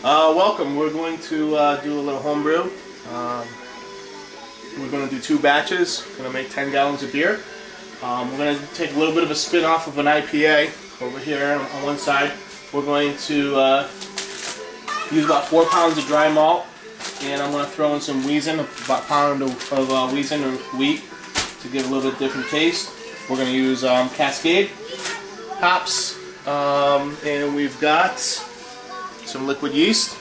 Welcome. We're going to do a little homebrew. We're going to do 2 batches. We're going to make 10 gallons of beer. We're going to take a little bit of a spin off of an IPA over here on one side. We're going to use about 4 pounds of dry malt, and I'm going to throw in some Weizen, about a pound of Weizen or wheat to give a little bit different taste. We're going to use Cascade hops, and we've got some liquid yeast.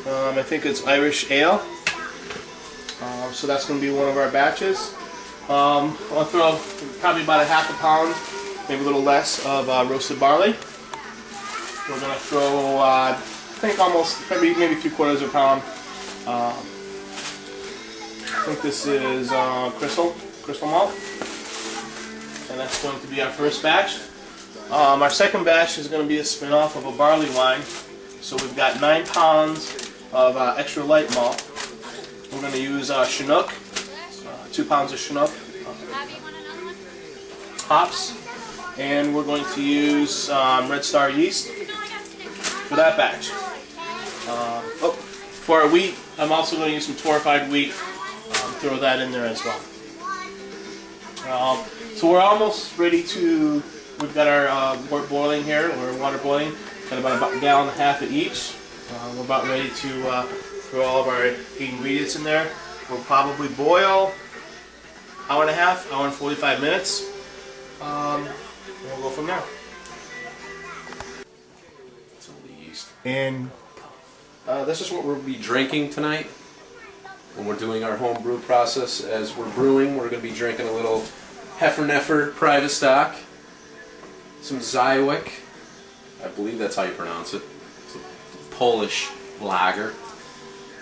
I think it's Irish ale. So that's going to be one of our batches. I'll throw probably about a half a pound, maybe a little less, of roasted barley. We're going to throw, I think almost, maybe 3/4 of a pound. I think this is crystal malt. And that's going to be our first batch. Our second batch is going to be a spin-off of a Barlewine. So we've got 9 pounds of extra light malt. We're going to use Chinook, 2 pounds of Chinook hops, and we're going to use Red Star yeast for that batch. For our wheat, I'm also going to use some torrefied wheat. Throw that in there as well. So we're almost ready to. We've got our boiling here, or water boiling. Got about a gallon and a half of each. We're about ready to throw all of our ingredients in there. We'll probably boil hour and a half, hour and 45 minutes. And we'll go from there. And this is what we'll be drinking tonight when we're doing our home brew process. As we're brewing, we're going to be drinking a little Heferneffer private stock, some Zywick, I believe that's how you pronounce it. It's a Polish lager,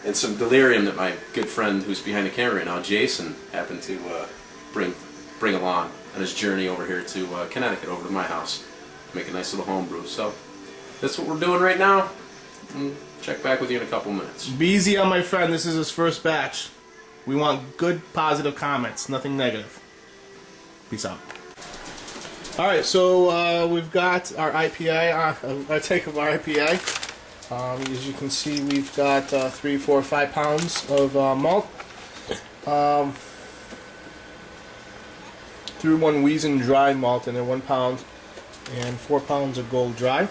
and some Delirium that my good friend who's behind the camera right now, Jason, happened to bring along on his journey over here to Connecticut, over to my house, make a nice little home brew. So that's what we're doing right now. Check back with you in a couple minutes. Be easy on my friend. This is his first batch. We want good, positive comments, nothing negative. Peace out. Alright, so we've got our IPA, our take of our IPA. As you can see, we've got 3, 4, 5 pounds of malt. Threw 1 Weizen dry malt in there, 1 pound, and 4 pounds of Gold Dry.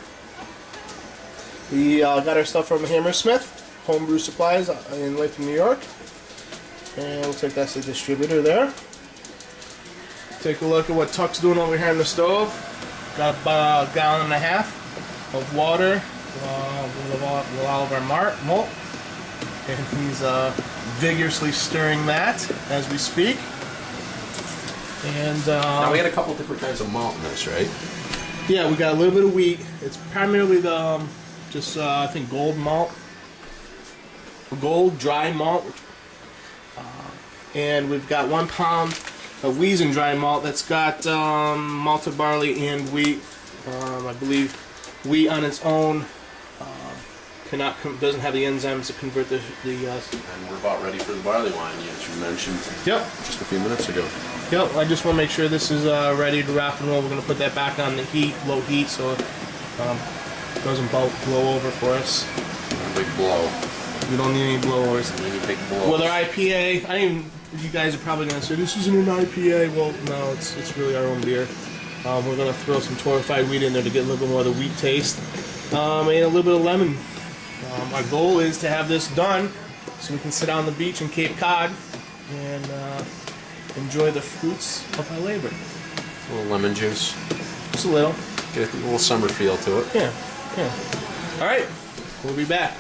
We got our stuff from Hammersmith Homebrew Supplies in Latham, New York. And looks like that's the distributor there. Take a look at what Tuck's doing over here on the stove. Got about a gallon and a half of water with all of our malt. And he's vigorously stirring that as we speak. And now we got a couple different kinds of malt in this, right? Yeah, we got a little bit of wheat. It's primarily the I think gold malt, gold dry malt, and we've got 1 pound of Weizen dry malt that's got malted barley and wheat. I believe wheat on its own doesn't have the enzymes to convert the. And we're about ready for the barley wine, as you mentioned. Yep. Just a few minutes ago. Yep. I just want to make sure this is ready to rock and roll. We're going to put that back on the heat, low heat, so it doesn't blow over for us. A big blow. We don't need any blowers. We need big blows. Well, our IPA, you guys are probably going to say, this isn't an IPA. Well, no, it's really our own beer. We're going to throw some torrefied wheat in there to get a little bit more of the wheat taste. And a little bit of lemon. Our goal is to have this done so we can sit on the beach in Cape Cod and enjoy the fruits of our labor. A little lemon juice. Just a little. Get a little summer feel to it. Yeah. All right. We'll be back.